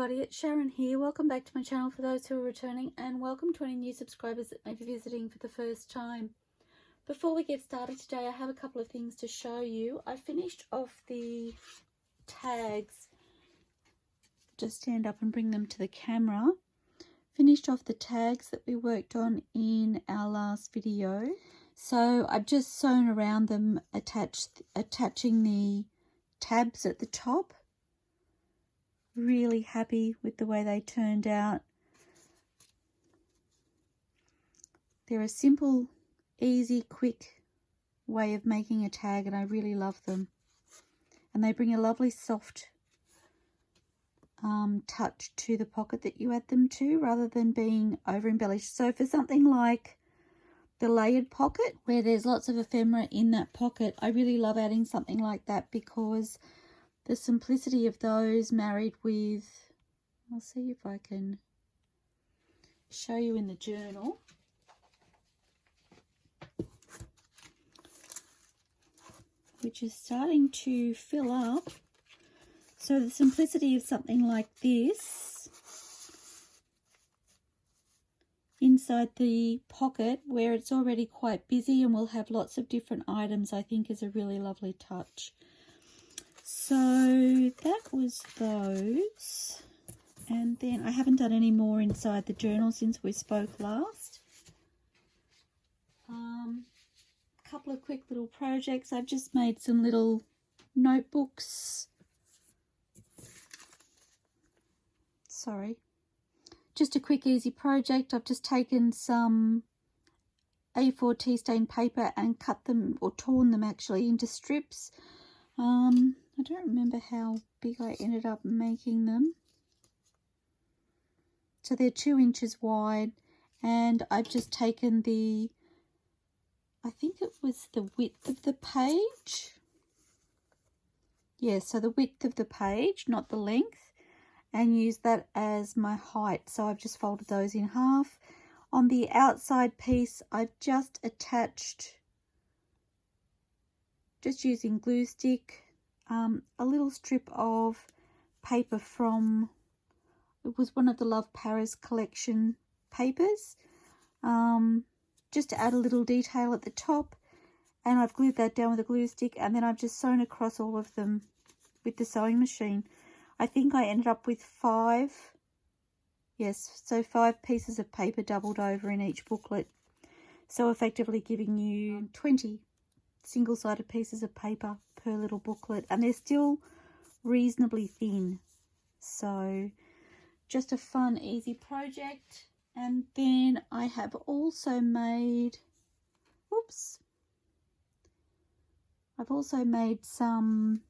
everybody, it's Sharon here. Welcome back to my channel for those who are returning, and welcome to any new subscribers that may be visiting for the first time. Before we get started today, I have a couple of things to show you. I finished off the tags. Just stand up and bring them to the camera. Finished off the tags that we worked on in our last video. So I've just sewn around them, attaching the tabs at the top. Really happy with the way they turned out. They're a simple, easy, quick way of making a tag, and I really love them. And they bring a lovely soft touch to the pocket that you add them to, rather than being over embellished. So for something like the layered pocket, where there's lots of ephemera in that pocket, I really love adding something like that, because the simplicity of those married with, I'll see if I can show you in the journal. Which is starting to fill up. So the simplicity of something like this inside the pocket, where it's already quite busy and will have lots of different items, I think is a really lovely touch. So that was those, and then I haven't done any more inside the journal since we spoke last. A couple of quick little projects. I've just made some little notebooks. Sorry, just a quick easy project. I've just taken some A4 tea stain paper and cut them, or torn them actually, into strips. I don't remember how big I ended up making them. So they're 2 inches wide, and I've just taken the, I think it was the width of the page. Yeah, so the width of the page, not the length, and use that as my height. So I've just folded those in half. On the outside piece, I've just attached, just using glue stick, a little strip of paper from, it was one of the Love Paris collection papers, just to add a little detail at the top, and I've glued that down with a glue stick, and then I've just sewn across all of them with the sewing machine. I think I ended up with 5, yes, so 5 pieces of paper doubled over in each booklet, so effectively giving you 20 single-sided pieces of paper per little booklet, and they're still reasonably thin. So just a fun, easy project. And then I have also made, oops, I've also made some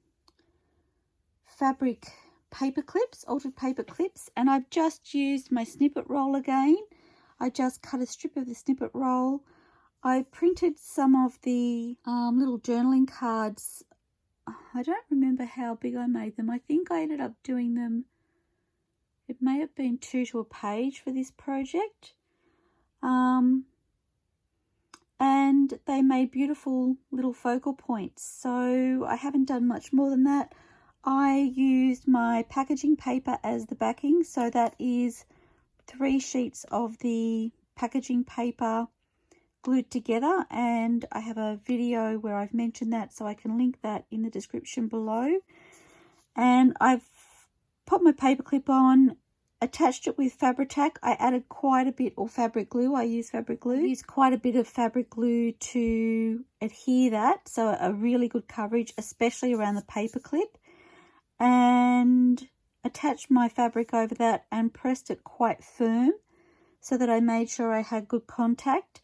fabric paper clips, altered paper clips, and I've just used my snippet roll again. I just cut a strip of the snippet roll. I printed some of the little journaling cards. I don't remember how big I made them. I think I ended up doing them, it may have been 2 to a page for this project. And they made beautiful little focal points. So I haven't done much more than that. I used my packaging paper as the backing. So that is 3 sheets of the packaging paper glued together, and I have a video where I've mentioned that, so I can link that in the description below. And I've put my paper clip on, attached it with Fabri-Tac. I added quite a bit, or fabric glue, I use fabric glue. I used quite a bit of fabric glue to adhere that, so a really good coverage, especially around the paper clip. And attached my fabric over that and pressed it quite firm so that I made sure I had good contact.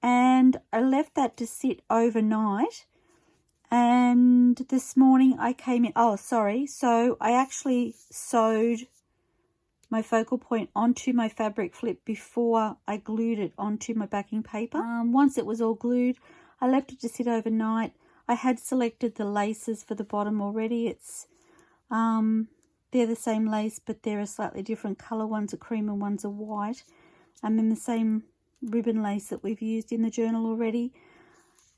And I left that to sit overnight, and this morning I came in, so I actually sewed my focal point onto my fabric flip before I glued it onto my backing paper. Once it was all glued, I left it to sit overnight. I had selected the laces for the bottom already. It's they're the same lace, but they're a slightly different colour. One's a cream and one's a white, and then the same ribbon lace that we've used in the journal already.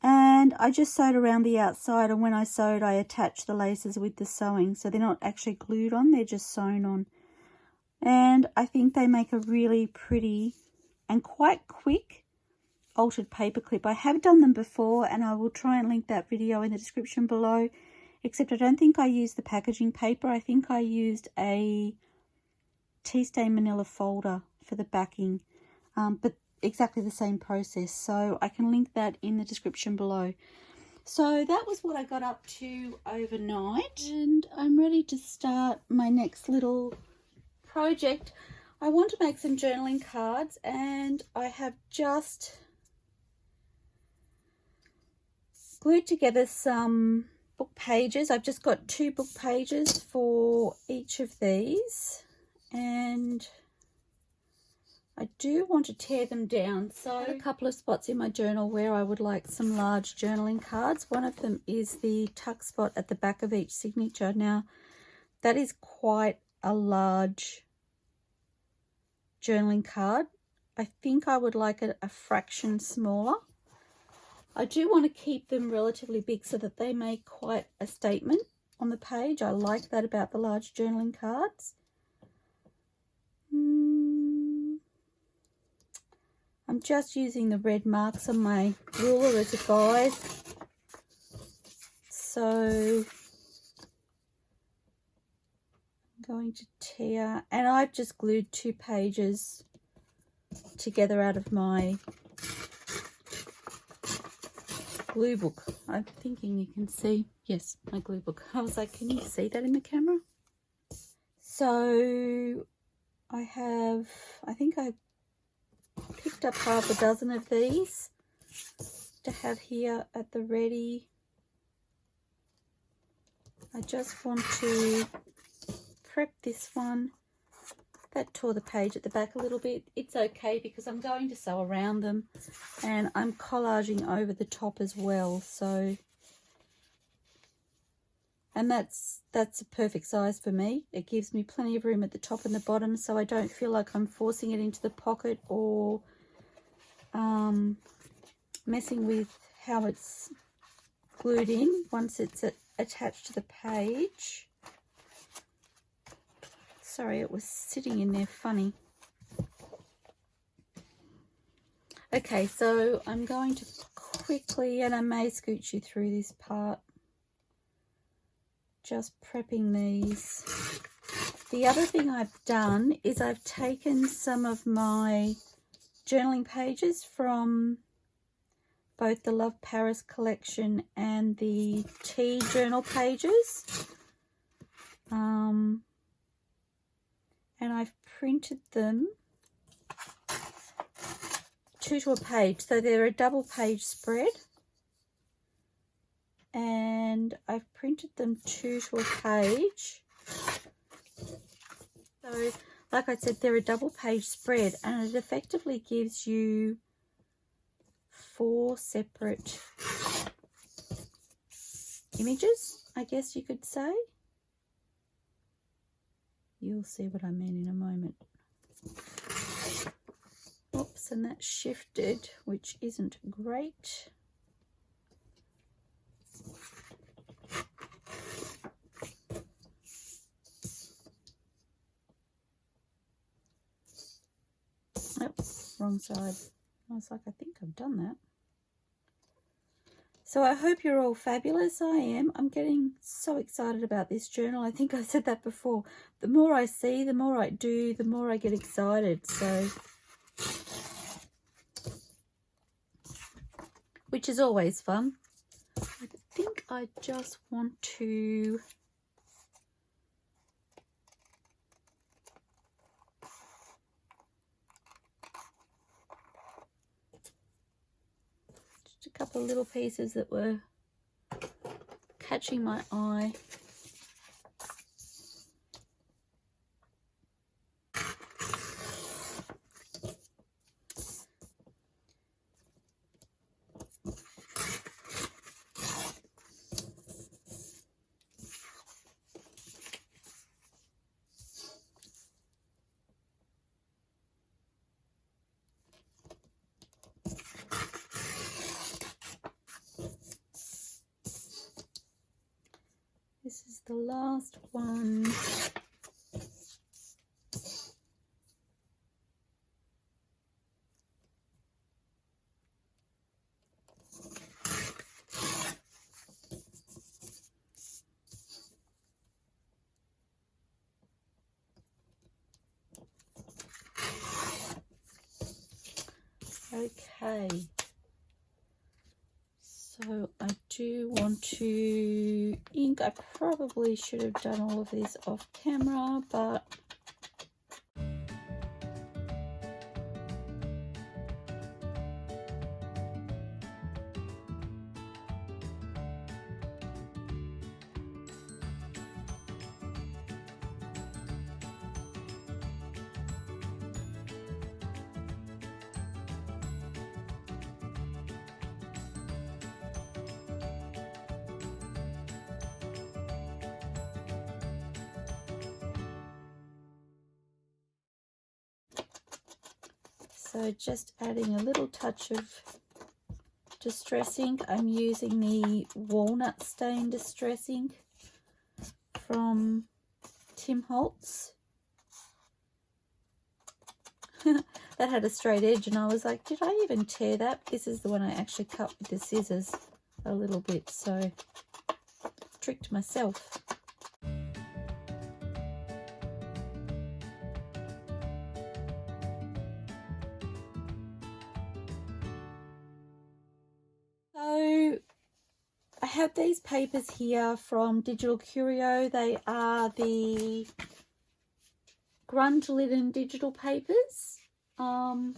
And I just sewed around the outside, and when I sewed I attached the laces with the sewing, so they're not actually glued on, they're just sewn on. And I think they make a really pretty and quite quick altered paperclip. I have done them before, and I will try and link that video in the description below, except I don't think I used the packaging paper. I think I used a tea stain manila folder for the backing, but exactly the same process, so I can link that in the description below. So that was what I got up to overnight, and I'm ready to start my next little project. I want to make some journaling cards, and I have just glued together some book pages. I've just got 2 book pages for each of these, and I do want to tear them down. So a couple of spots in my journal where I would like some large journaling cards. One of them is the tuck spot at the back of each signature. Now that is quite a large journaling card. I think I would like it a fraction smaller. I do want to keep them relatively big so that they make quite a statement on the page. I like that about the large journaling cards. I'm just using the red marks on my ruler as a guide. So I'm going to tear, and I've just glued 2 pages together out of my glue book. I'm thinking you can see, yes, my glue book. I was like, can you see that in the camera? So I think I picked up half a dozen of these to have here at the ready. I just want to prep this one. That tore the page at the back a little bit. It's okay because I'm going to sew around them, and I'm collaging over the top as well. So, and that's a perfect size for me. It gives me plenty of room at the top and the bottom, so I don't feel like I'm forcing it into the pocket or messing with how it's glued in once it's attached to the page. Sorry, it was sitting in there funny. Okay, so I'm going to quickly, and I may scooch you through this part, just prepping these. The other thing I've done is I've taken some of my journaling pages from both the Love Paris collection and the tea journal pages, and I've printed them 2 to a page, so they're a double page spread, and I've printed them 2 to a page. So like I said, they're a double page spread, and it effectively gives you 4 separate images, I guess you could say. You'll see what I mean in a moment. Oops, and that shifted, which isn't great. Oh, wrong side. I was like, I think I've done that. So I hope you're all fabulous. I am. I'm getting so excited about this journal. I think I said that before. The more I see, the more I do, the more I get excited. So, which is always fun. I think I just want to a couple of little pieces that were catching my eye. This is the last one. Okay, so I do want to ink. I probably should have done all of this off camera, but so just adding a little touch of distress ink. I'm using the walnut stain distress ink from Tim Holtz. That had a straight edge and I was like, did I even tear that? This is the one I actually cut with the scissors a little bit, so tricked myself. So I have these papers here from DigitalCurio. They are the grunge linen digital papers. And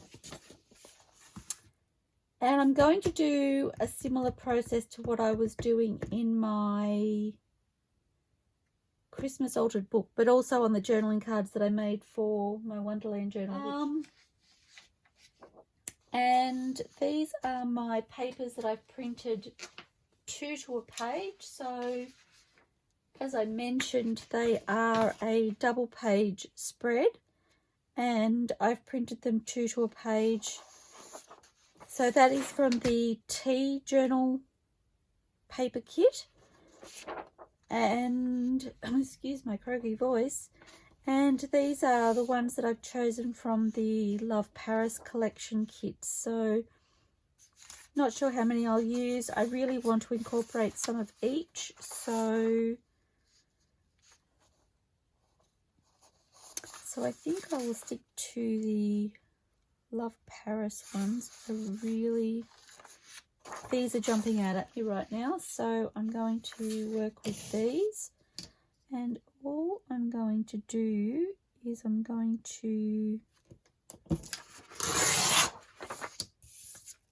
I'm going to do a similar process to what I was doing in my Christmas altered book, but also on the journaling cards that I made for my Wonderland journal. And these are my papers that I've printed 2 to a page. So as I mentioned, they are a double page spread and I've printed them 2 to a page. So that is from the Tea Journal paper kit. And excuse my croaky voice. And these are the ones that I've chosen from the Love Paris collection kit. So not sure how many I'll use. I really want to incorporate some of each. So I think I will stick to the Love Paris ones. These are jumping out at me right now, so I'm going to work with these, and all I'm going to do is I'm going to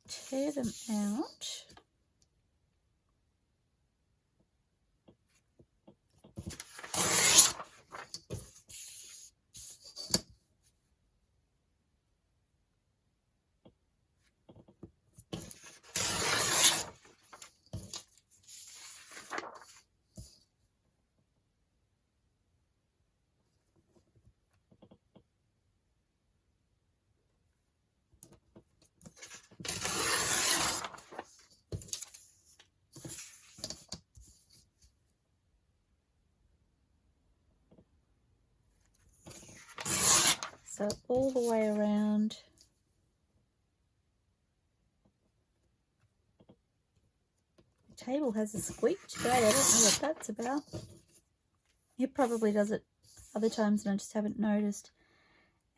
tear them out. So all the way around. The table has a squeak today. I don't know what that's about. It probably does it other times and I just haven't noticed.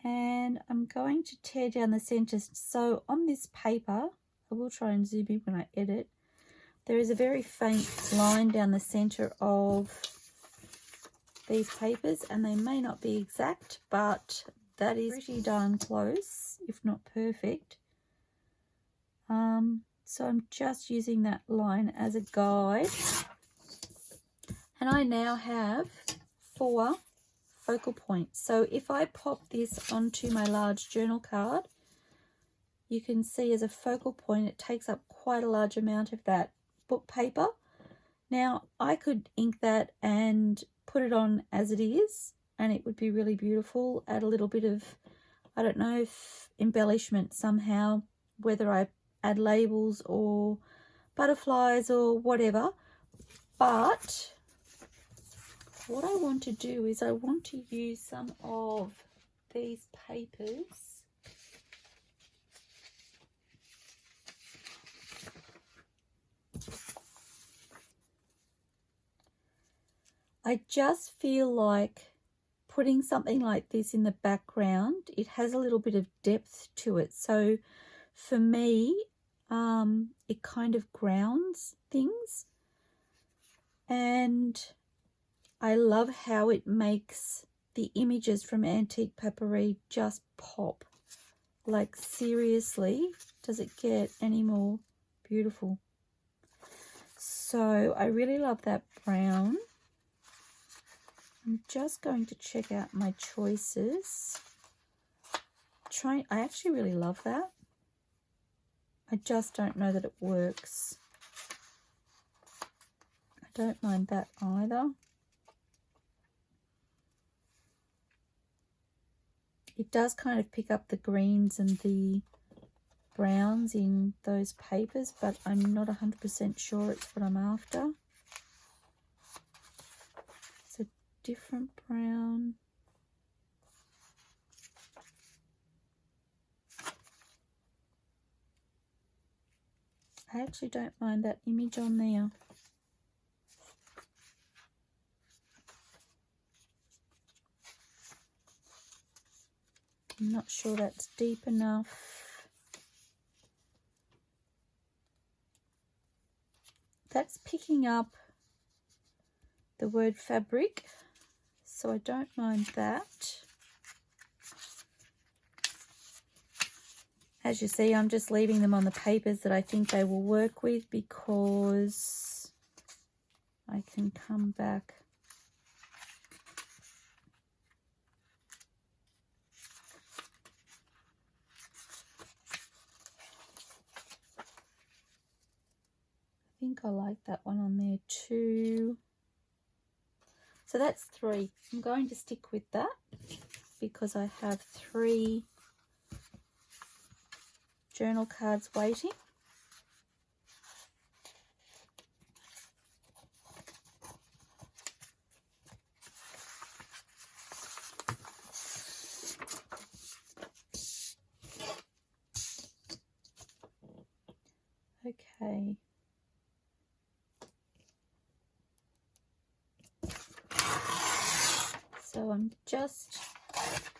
And I'm going to tear down the centers. So on this paper, I will try and zoom in when I edit. There is a very faint line down the center of these papers, and they may not be exact, but that is pretty darn close, if not perfect. So I'm just using that line as a guide. And I now have 4 focal points. So if I pop this onto my large journal card, you can see as a focal point, it takes up quite a large amount of that book paper. Now I could ink that and put it on as it is, and it would be really beautiful. Add a little bit of, I don't know, embellishment somehow, whether I add labels or butterflies or whatever. But what I want to do is I want to use some of these papers I just feel like putting something like this in the background, it has a little bit of depth to it. So for me, it kind of grounds things, and I love how it makes the images from AntiquePaperie just pop. Like, seriously, does it get any more beautiful? So I really love that brown. I'm just going to check out my choices. I actually really love that. I just don't know that it works. I don't mind that either. It does kind of pick up the greens and the browns in those papers, but I'm not 100% sure it's what I'm after. It's a different brown. I actually don't mind that image on there. I'm not sure that's deep enough. That's picking up the word fabric, so I don't mind that. As you see, I'm just leaving them on the papers that I think they will work with, because I can come back. I think I like that one on there too. So that's 3. I'm going to stick with that because I have 3 journal cards waiting. Okay. So I'm just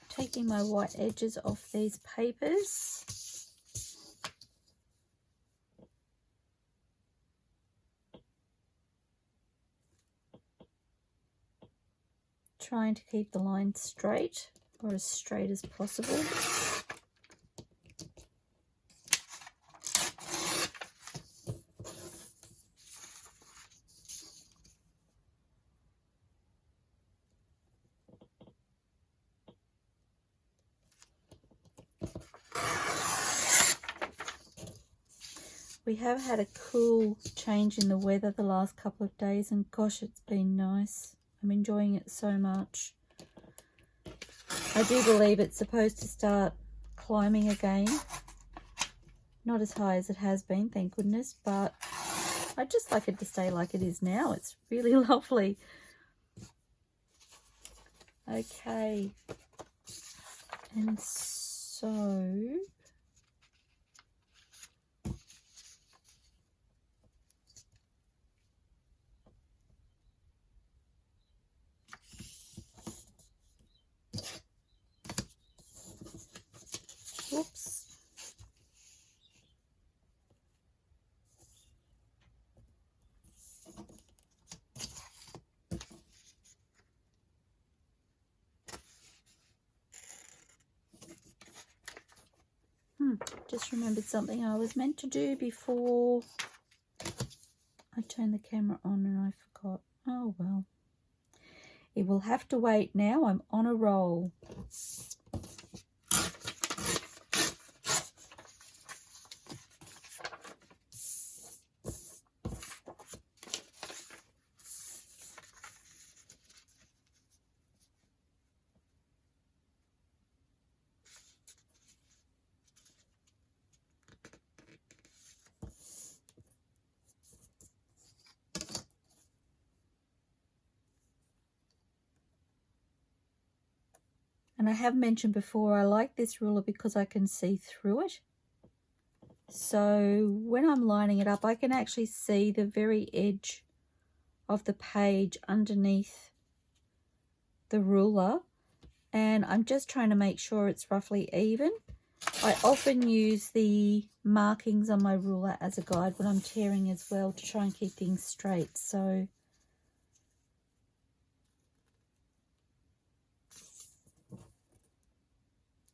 taking my white edges off these papers. Trying to keep the line straight, or as straight as possible. We have had a cool change in the weather the last couple of days, and gosh, it's been nice. I'm enjoying it so much. I do believe it's supposed to start climbing again. Not as high as it has been, thank goodness, but I'd just like it to stay like it is now. It's really lovely. Okay. And so whoops. Just remembered something I was meant to do before I turned the camera on and I forgot. Oh well. It will have to wait now. I'm on a roll. And I have mentioned before, I like this ruler because I can see through it. So when I'm lining it up, I can actually see the very edge of the page underneath the ruler. And I'm just trying to make sure it's roughly even. I often use the markings on my ruler as a guide when I'm tearing as well, to try and keep things straight. So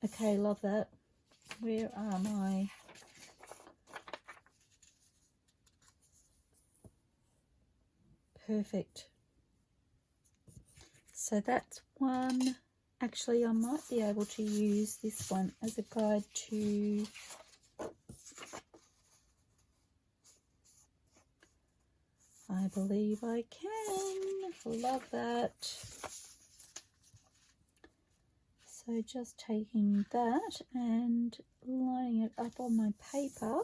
okay, love that. Where are my... Perfect. So that's one. Actually, I might be able to use this one as a guide to... I believe I can. Love that. So just taking that and lining it up on my paper.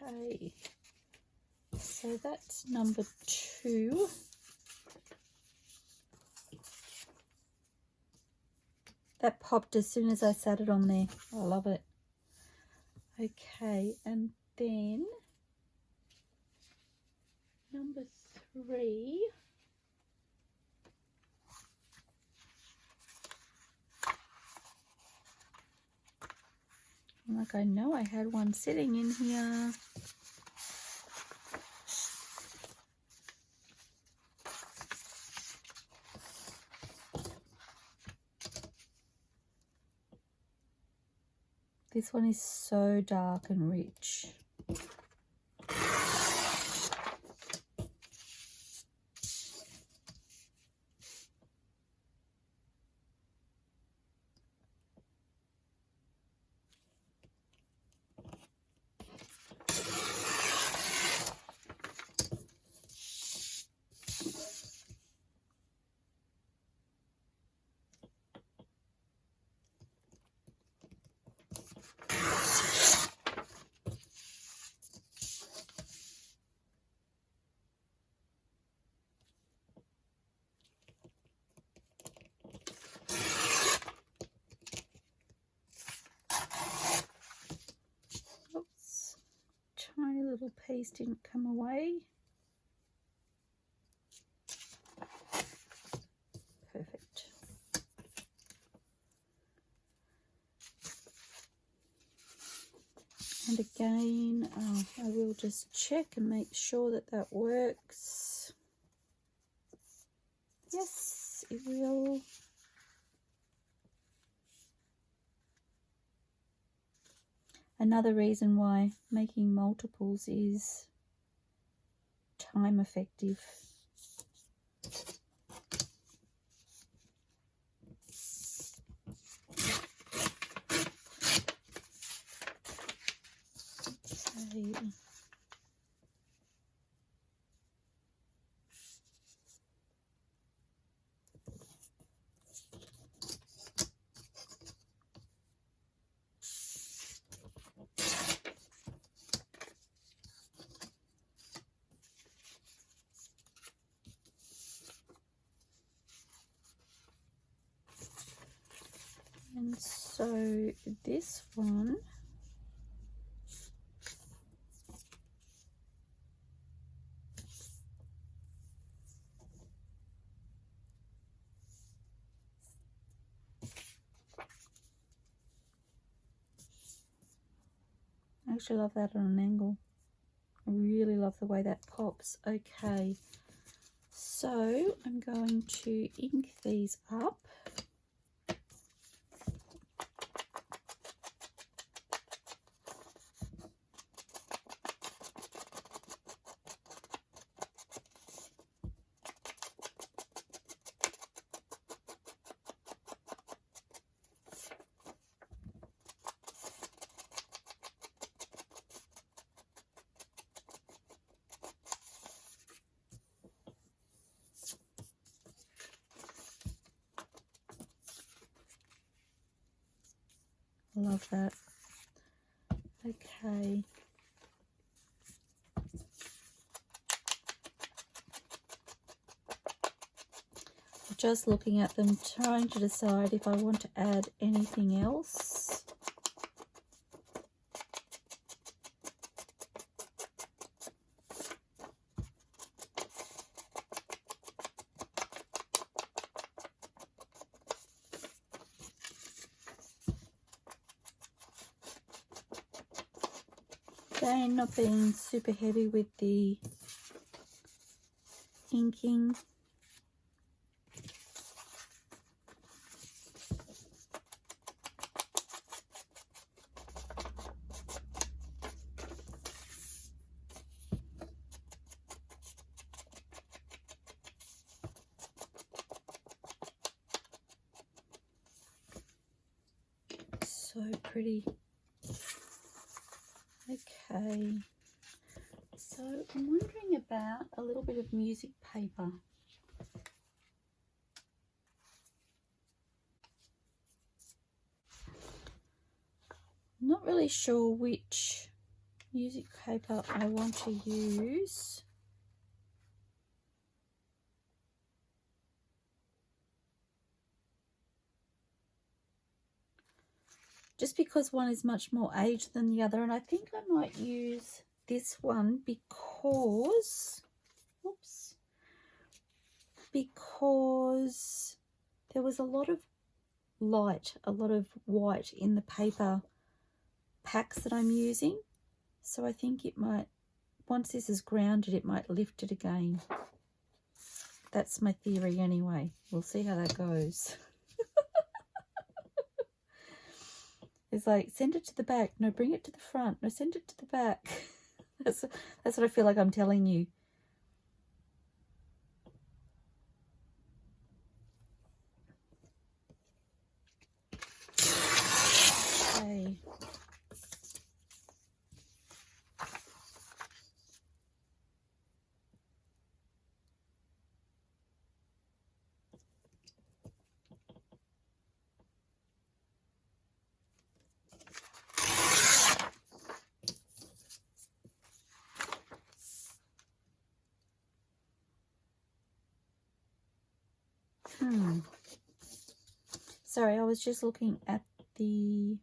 Okay, so that's number 2. That popped as soon as I sat it on there. I love it. Okay, and then number 3. Like, I know I had one sitting in here. This one is so dark and rich. Tiny little piece didn't come away. Perfect. And again, I will just check and make sure that that works. Yes, it will. Another reason why making multiples is time effective. Okay. And so this one, I actually love that on an angle. I really love the way that pops. Okay, so I'm going to ink these up. Love that. Okay. Just looking at them, trying to decide if I want to add anything else. Again, not being super heavy with the inking. So pretty. Okay, so I'm wondering about a little bit of music paper. Not really sure which music paper I want to use. Just because one is much more aged than the other, and I think I might use this one because, oops, because there was a lot of light, a lot of white in the paper packs that I'm using. So I think it might, once this is grounded, it might lift it again. That's my theory anyway. We'll see how that goes. It's like, send it to the back. No, bring it to the front. No, send it to the back. That's what I feel like I'm telling you. Okay. Sorry, I was just looking at the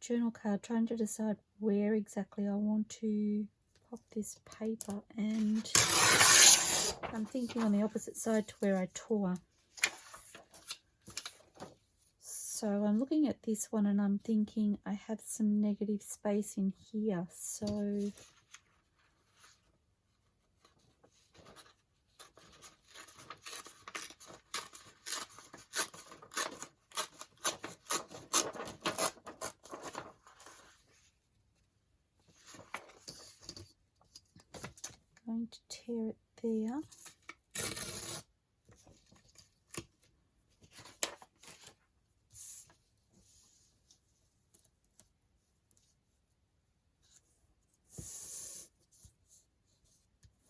journal card, trying to decide where exactly I want to pop this paper, and I'm thinking on the opposite side to where I tore. So I'm looking at this one and I'm thinking I have some negative space in here, so going to tear it there.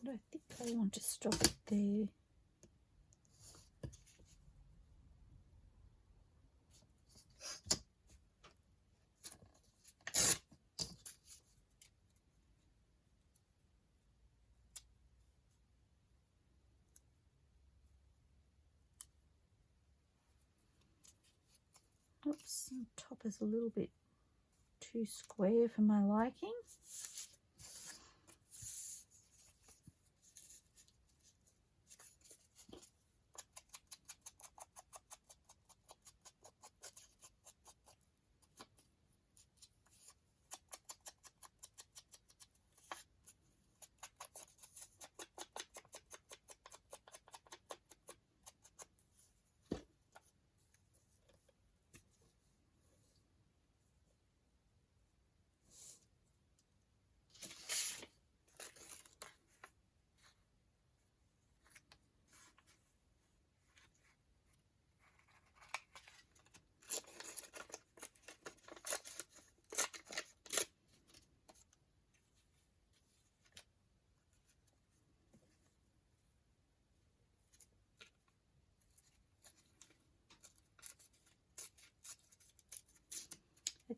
But I think I want to stop it there. Oops, the top is a little bit too square for my liking.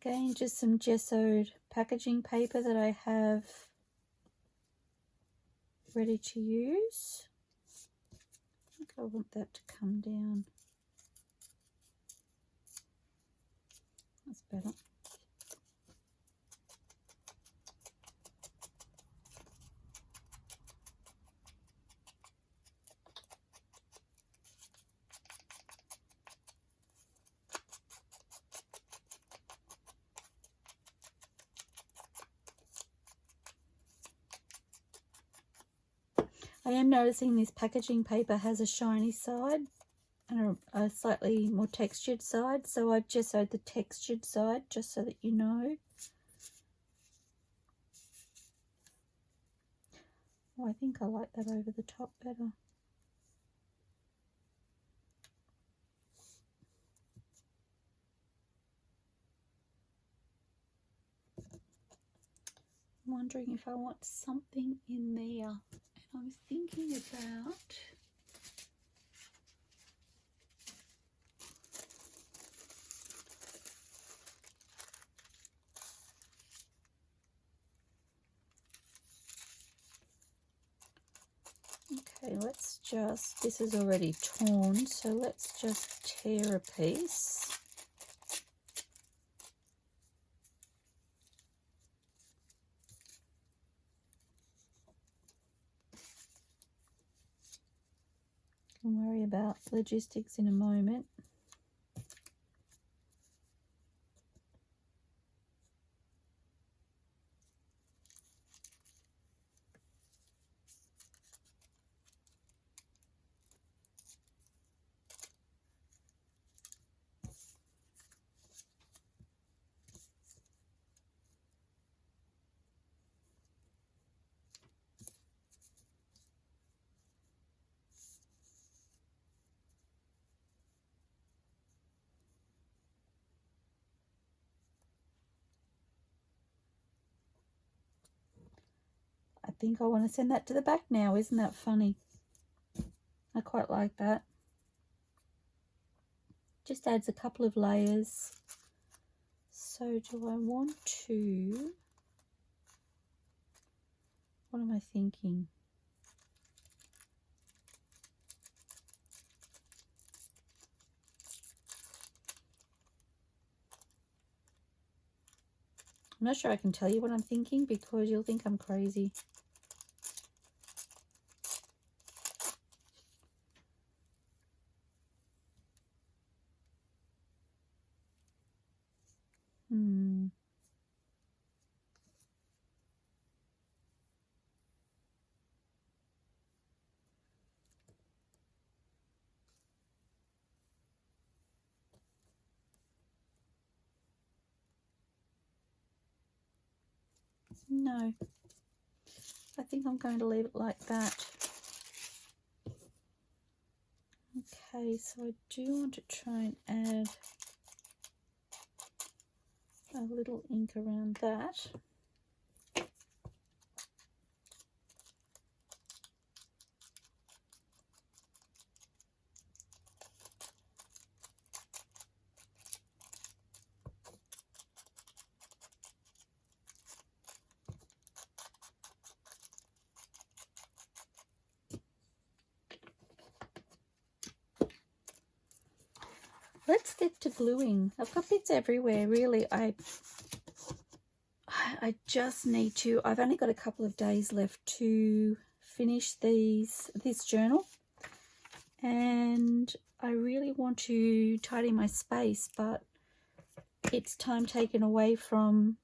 Again, just some gessoed packaging paper that I have ready to use. I think I want that to come down. That's better. I am noticing this packaging paper has a shiny side and a slightly more textured side, so I've gessoed the textured side just so that you know. Oh, I think I like that over the top better. I'm wondering if I want something in there. And I was thinking about okay, let's just, this is already torn, so let's just tear a piece. Don't worry about logistics in a moment. I think I want to send that to the back now. Isn't that funny? I quite like that. Just adds a couple of layers. So do I want to, what am I thinking? I'm not sure I can tell you what I'm thinking because you'll think I'm crazy. No, I think I'm going to leave it like that. Okay, so I do want to try and add a little ink around that. Let's get to gluing. I've got bits everywhere, really. I just need to, I've only got a couple of days left to finish this journal, and I really want to tidy my space, but it's time taken away from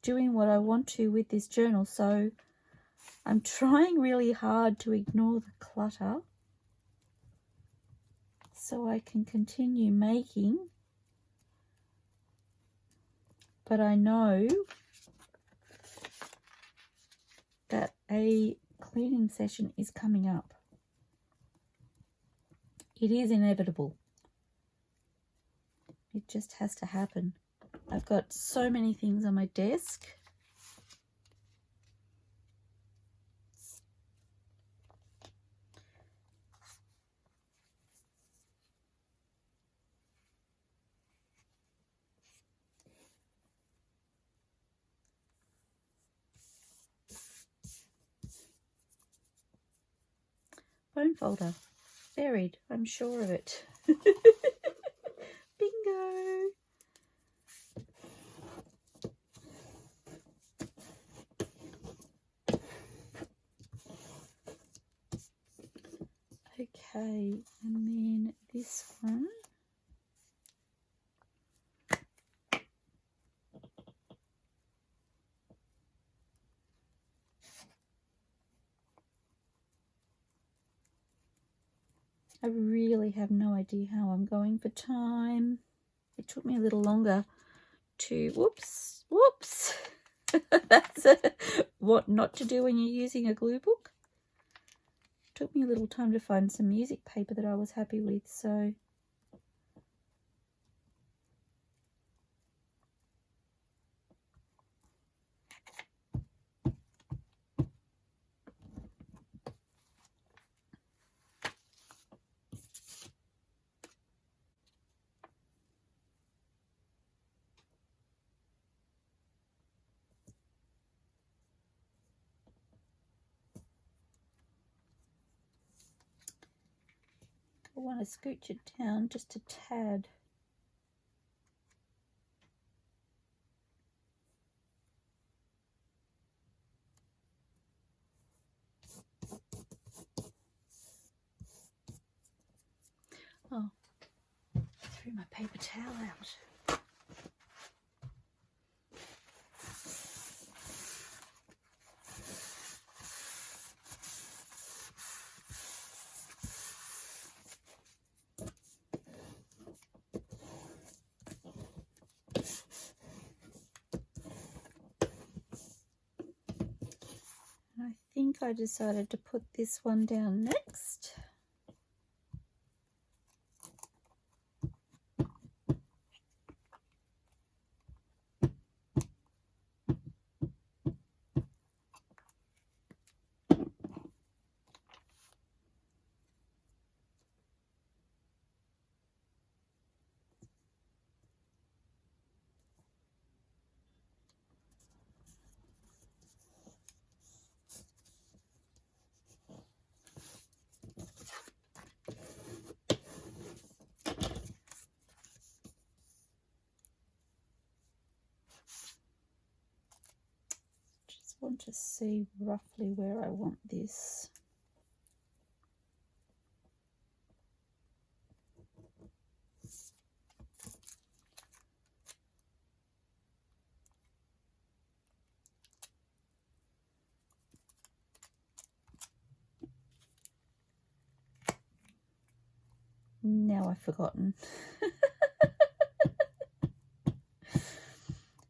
doing what I want to with this journal, so I'm trying really hard to ignore the clutter so I can continue making. But I know that a cleaning session is coming up. It is inevitable. It just has to happen. I've got so many things on my desk. Bone folder. Buried, I'm sure of it. Bingo! Okay, and then this one. I really have no idea how I'm going for time. It took me a little longer to, whoops, that's what not to do when you're using a glue book. Took me a little time to find some music paper that I was happy with, so I want to scooch it down just a tad. Oh, I threw my paper towel out. I think I decided to put this one down next. Want to see roughly where I want this. Now I've forgotten.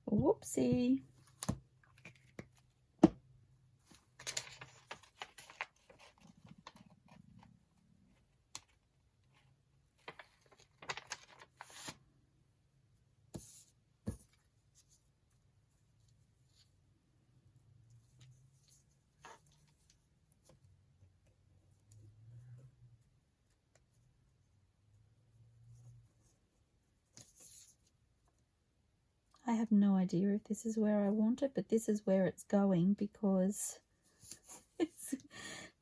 Whoopsie. I have no idea if this is where I want it, but this is where it's going because it's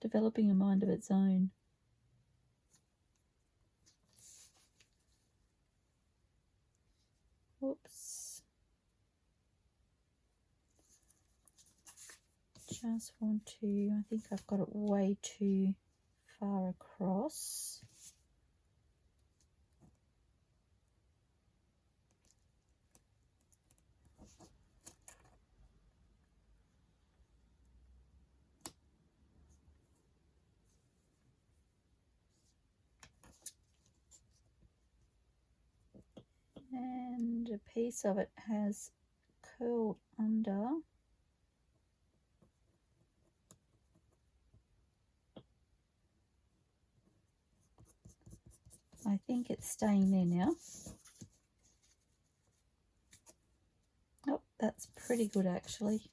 developing a mind of its own. Whoops. Just want to, I think I've got it way too far across. And a piece of it has curled under. I think it's staying there now. Oh, that's pretty good actually.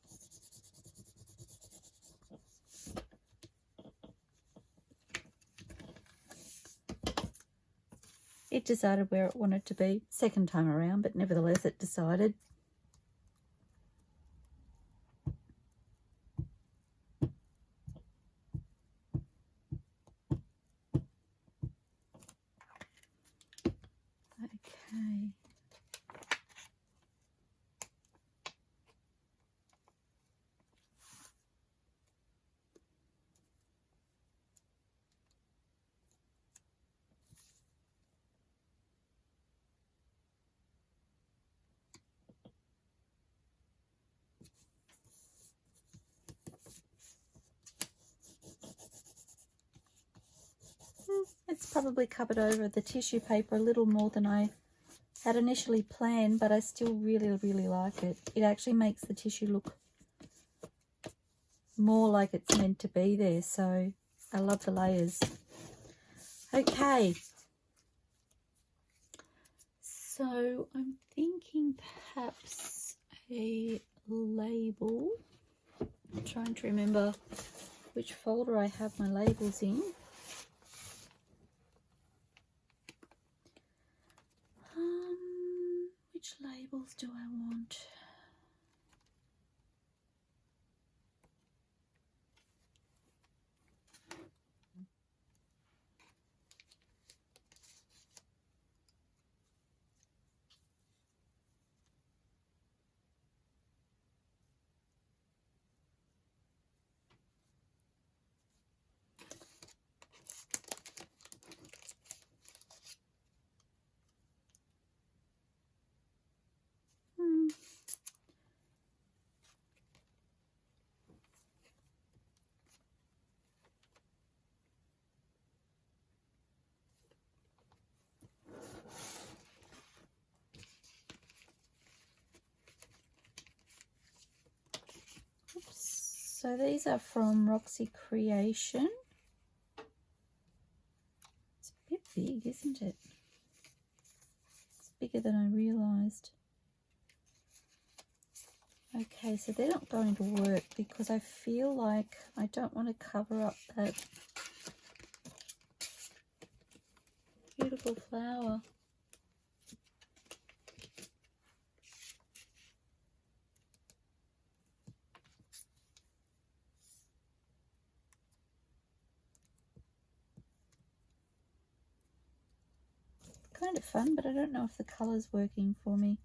It decided where it wanted to be second time around, but nevertheless it decided. it's probably covered over the tissue paper a little more than I had initially planned, but I still really, really like it. It actually makes the tissue look more like it's meant to be there, so I love the layers. Okay, so I'm thinking perhaps a label. I'm trying to remember which folder I have my labels in. Which labels do I want? So these are from Roxy Creation. It's a bit big, isn't it? It's bigger than I realised. Okay, so they're not going to work because I feel like I don't want to cover up that beautiful flower. Kind of fun, but I don't know if the colour's working for me.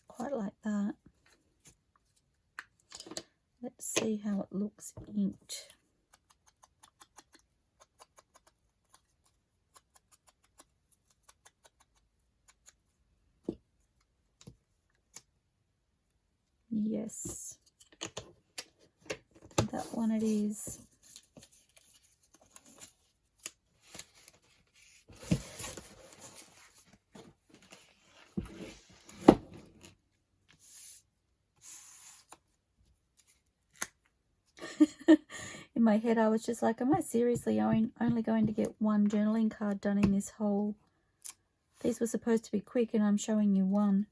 Quite like that. Let's see how it looks inked. Yes, that one it is. In my head I was just like, am I seriously only going to get one journaling card done in this whole... These were supposed to be quick and I'm showing you one.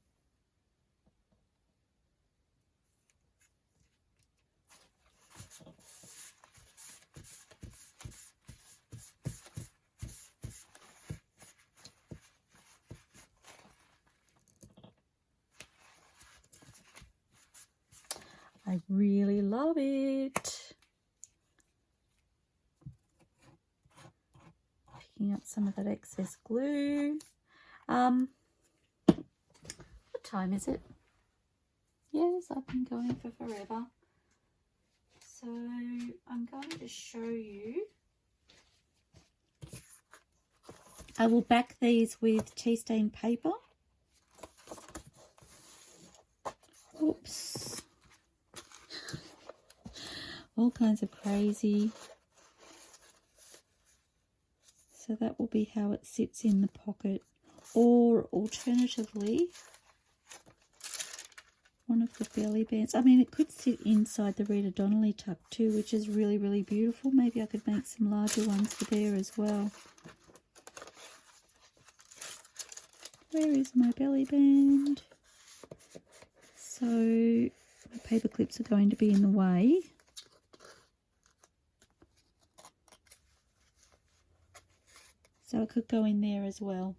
I really love it. Picking up some of that excess glue. What time is it? Yes, I've been going for forever. So I'm going to show you. I will back these with tea stain paper. Oops. All kinds of crazy. So that will be how it sits in the pocket. Or alternatively, one of the belly bands. I mean, it could sit inside the Rita Donnelly tuck too, which is really, really beautiful. Maybe I could make some larger ones for there as well. Where is my belly band? So my paper clips are going to be in the way. So it could go in there as well.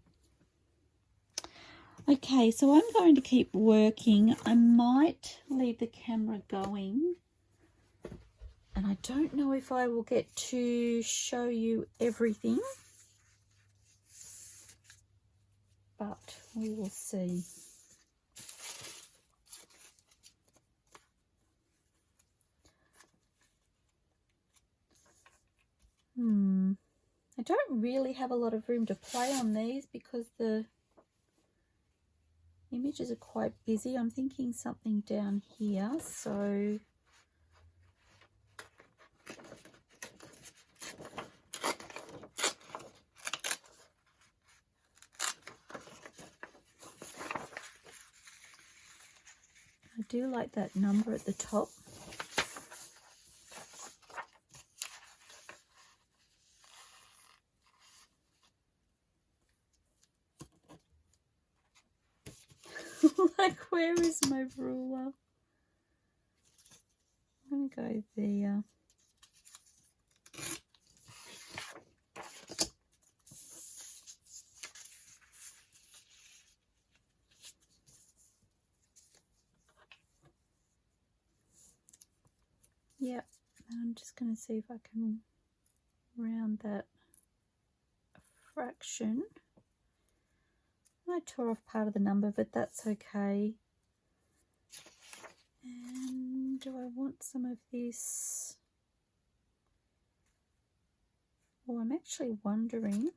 Okay, so I'm going to keep working. I might leave the camera going. And I don't know if I will get to show you everything. But we will see. I don't really have a lot of room to play on these because the images are quite busy. I'm thinking something down here, so I do like that number at the top. Like, where is my ruler? I'm gonna go there. Yep, and I'm just going to see if I can round that a fraction. I tore off part of the number, but that's okay. And do I want some of this? Oh, I'm actually wondering.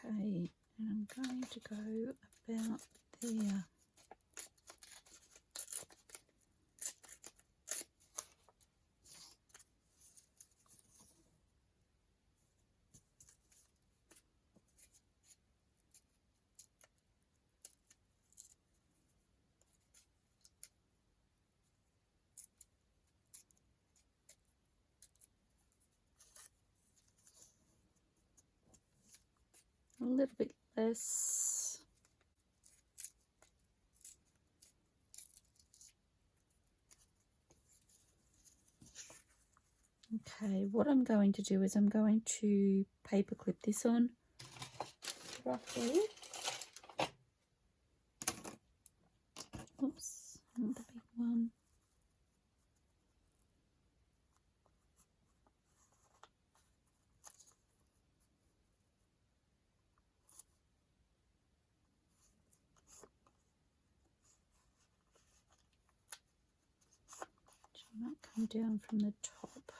Okay, and I'm going to go about there. A little bit less. Okay, what I'm going to do is I'm going to paper clip this on roughly. Oops, not the big one. It might come down from the top.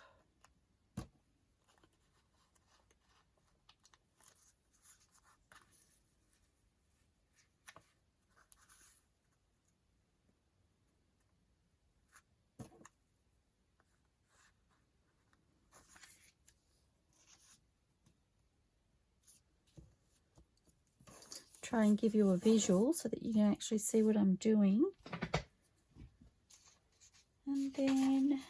Try and give you a visual so that you can actually see what I'm doing. And then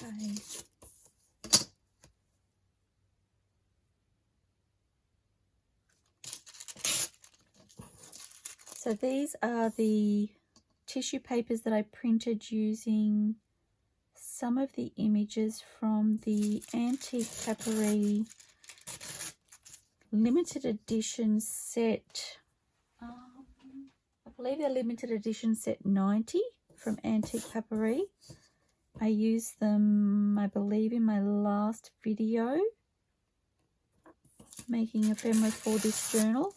okay. So these are the tissue papers that I printed using some of the images from the AntiquePaperie limited edition set. I believe they're limited edition set 90 from AntiquePaperie. I used them, I believe, in my last video making ephemera for this journal,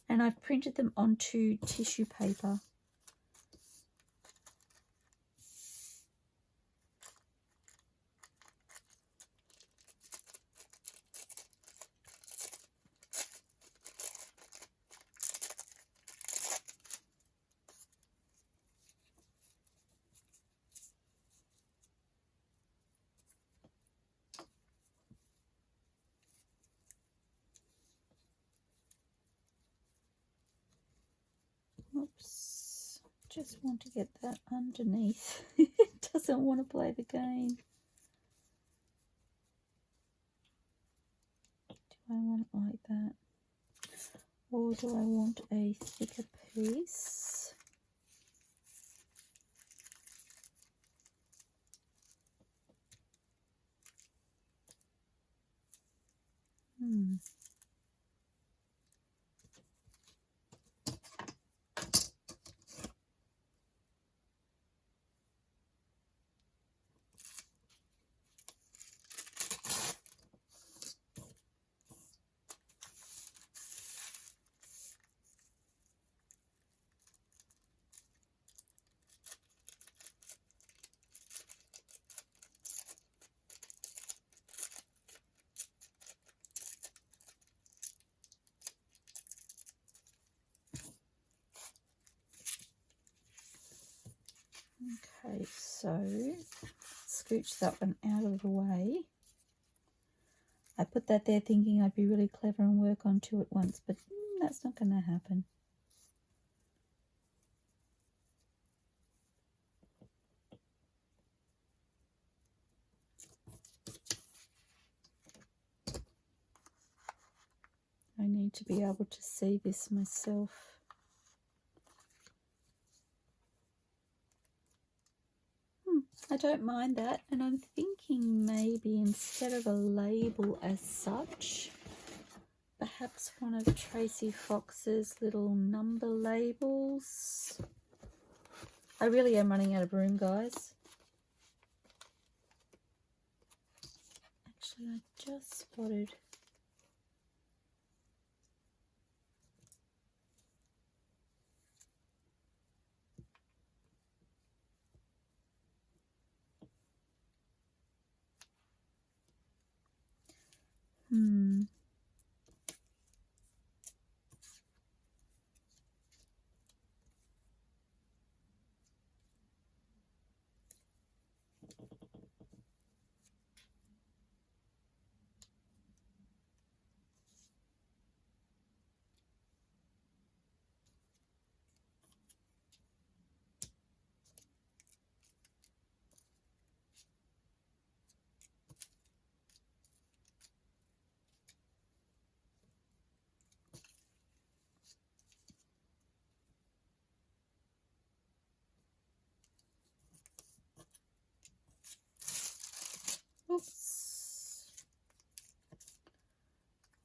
and I've printed them onto tissue paper. Oops, just want to get that underneath. It doesn't want to play the game. Do I want it like that? Or do I want a thicker piece? Okay, so scooch that one out of the way. I put that there thinking I'd be really clever and work on two at once, but that's not going to happen. I need to be able to see this myself. I don't mind that, and I'm thinking maybe instead of a label as such, perhaps one of Tracie Fox's little number labels. I really am running out of room, guys. Actually, I just spotted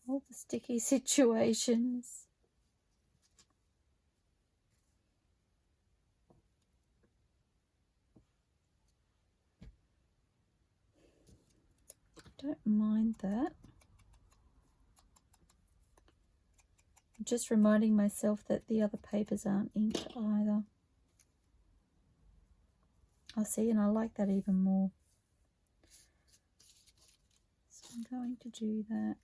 all the sticky situations. Don't mind that. I'm just reminding myself that the other papers aren't inked either. I see, and I like that even more. So I'm going to do that.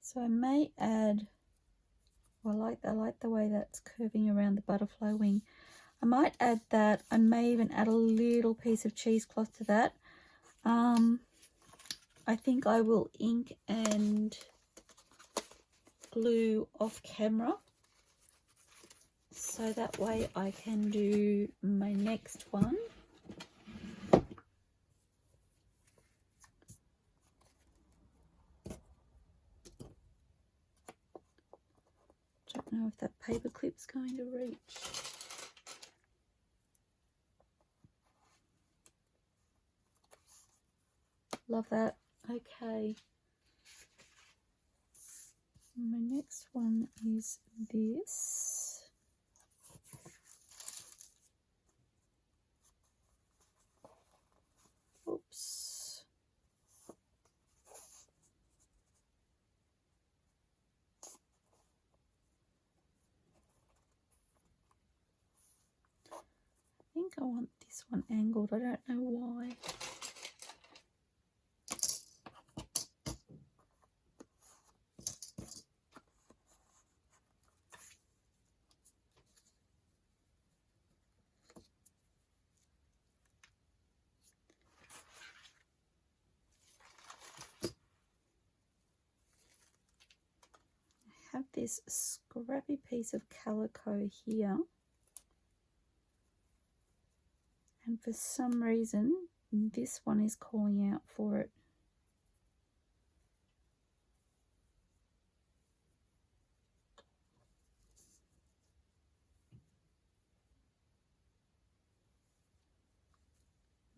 So I may add, well, I like the way that's curving around the butterfly wing. I might add that. I may even add a little piece of cheesecloth to that. I think I will ink and glue off camera, so that way I can do my next one. Don't know if that paper clip's going to reach. Love that. Okay. My next one is this. think I want this one angled. I don't know why. I have this scrappy piece of calico here. And for some reason, this one is calling out for it.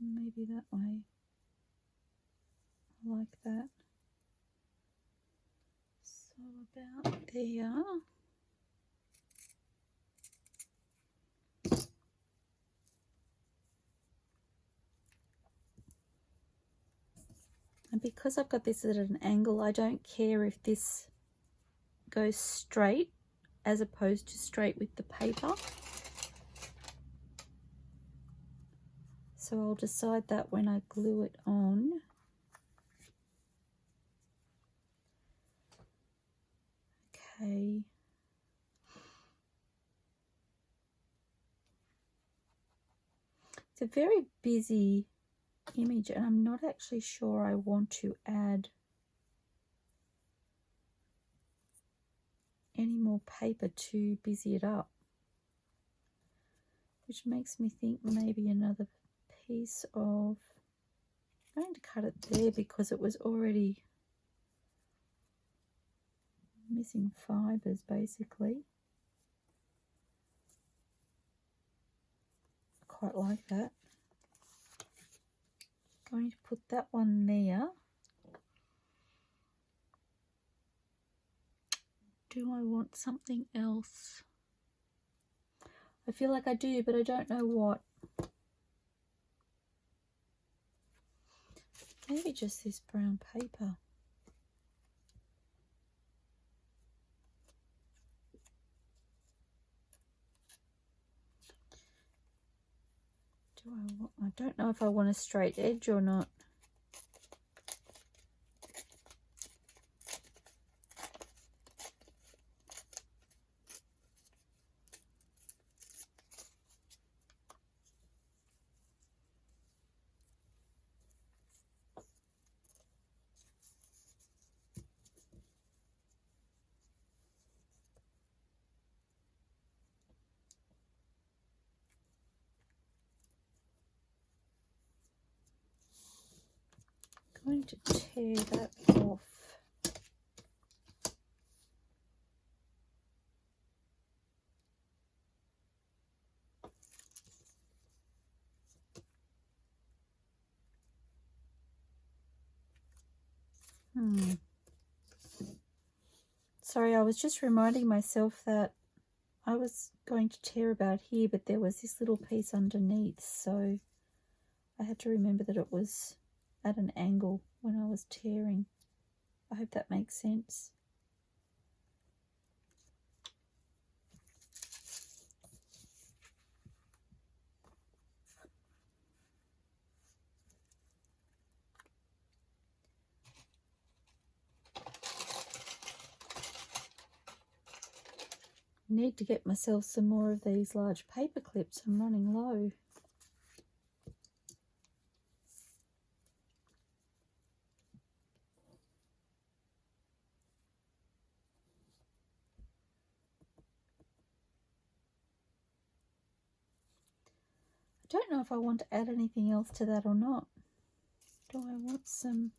Maybe that way. I like that. So about there. And because I've got this at an angle, I don't care if this goes straight as opposed to straight with the paper. So I'll decide that when I glue it on. Okay. It's a very busy image and I'm not actually sure I want to add any more paper to busy it up, which makes me think maybe another piece of, I'm going to cut it there because it was already missing fibers basically. I quite like that. Going to put that one there. Do I want something else? I feel like I do, but I don't know what. Maybe just this brown paper. I don't know if I want a straight edge or not. I'm going to tear that off. Sorry, I was just reminding myself that I was going to tear about here, but there was this little piece underneath, so I had to remember that it was at an angle when I was tearing. I hope that makes sense. Need to get myself some more of these large paper clips. I'm running low. I don't know if I want to add anything else to that or not. Do I want some?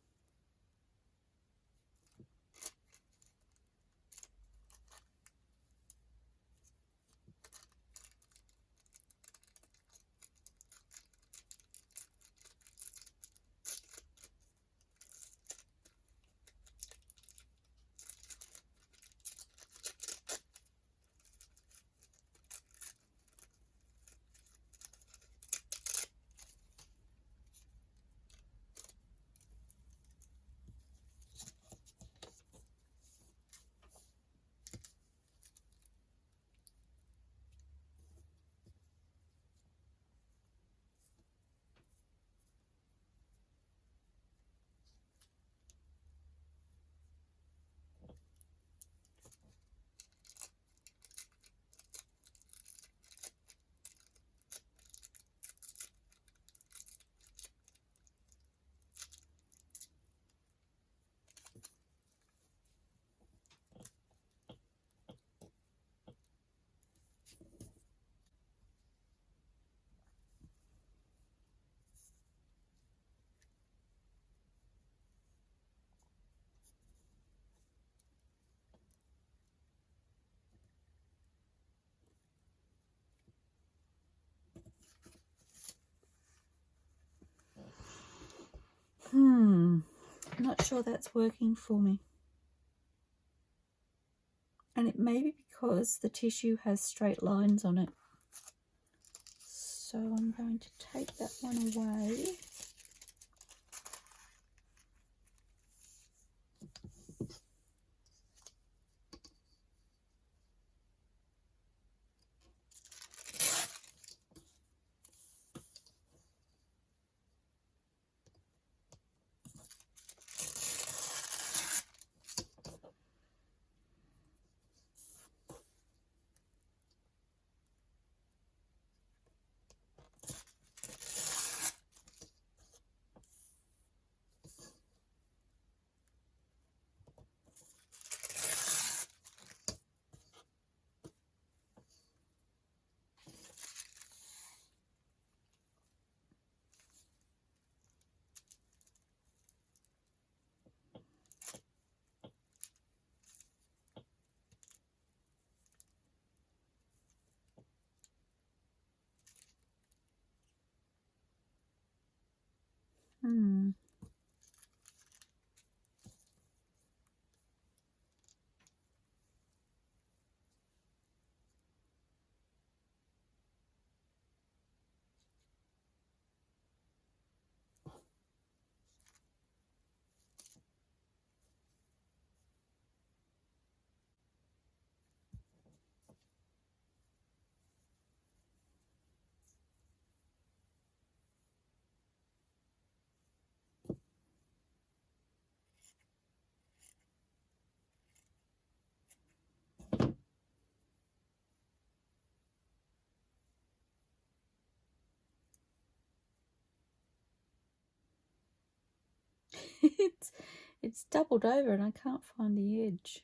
not sure that's working for me. And it may be because the tissue has straight lines on it. So I'm going to take that one away. It's doubled over and I can't find the edge.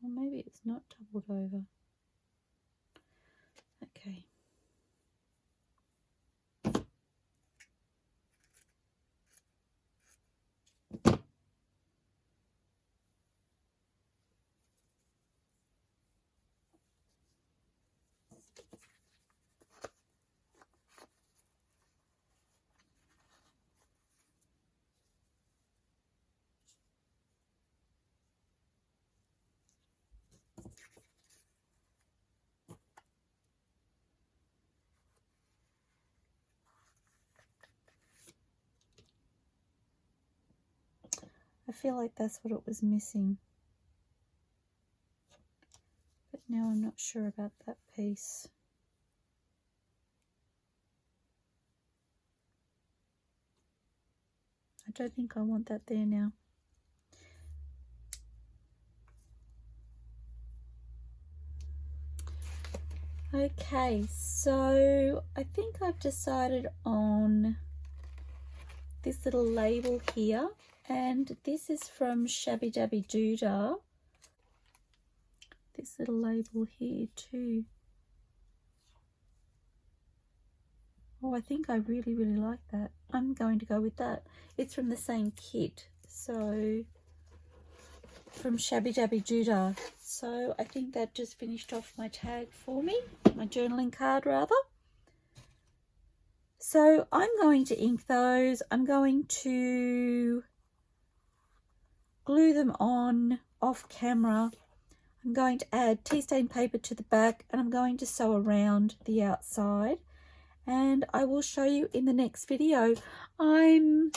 Or maybe it's not doubled over. Okay. I feel like that's what it was missing. But now I'm not sure about that piece. I don't think I want that there now. Okay, so I think I've decided on this little label here, and this is from Shabby Dabby Doodah. This little label here too. Oh, I think I really like that. I'm going to go with that. It's from the same kit, so from Shabby Dabby Doodah. So I think that just finished off my tag for me, my journaling card rather. So I'm going to ink those. I'm going to glue them on off camera. I'm going to add tea stain paper to the back, and I'm going to sew around the outside, and I will show you in the next video. I'd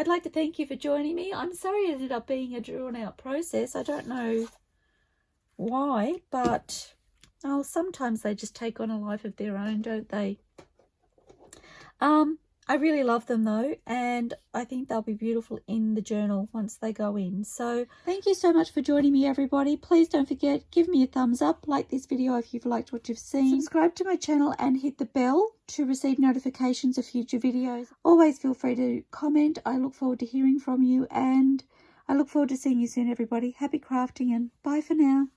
like to thank you for joining me. I'm sorry it ended up being a drawn out process. I don't know why, but oh, sometimes they just take on a life of their own, don't they? I really love them though, and I think they'll be beautiful in the journal once they go in. So thank you so much for joining me, everybody. Please don't forget, give me a thumbs up, like this video if you've liked what you've seen, subscribe to my channel and hit the bell to receive notifications of future videos. Always feel free to comment. I look forward to hearing from you, and I look forward to seeing you soon, everybody. Happy crafting, and bye for now.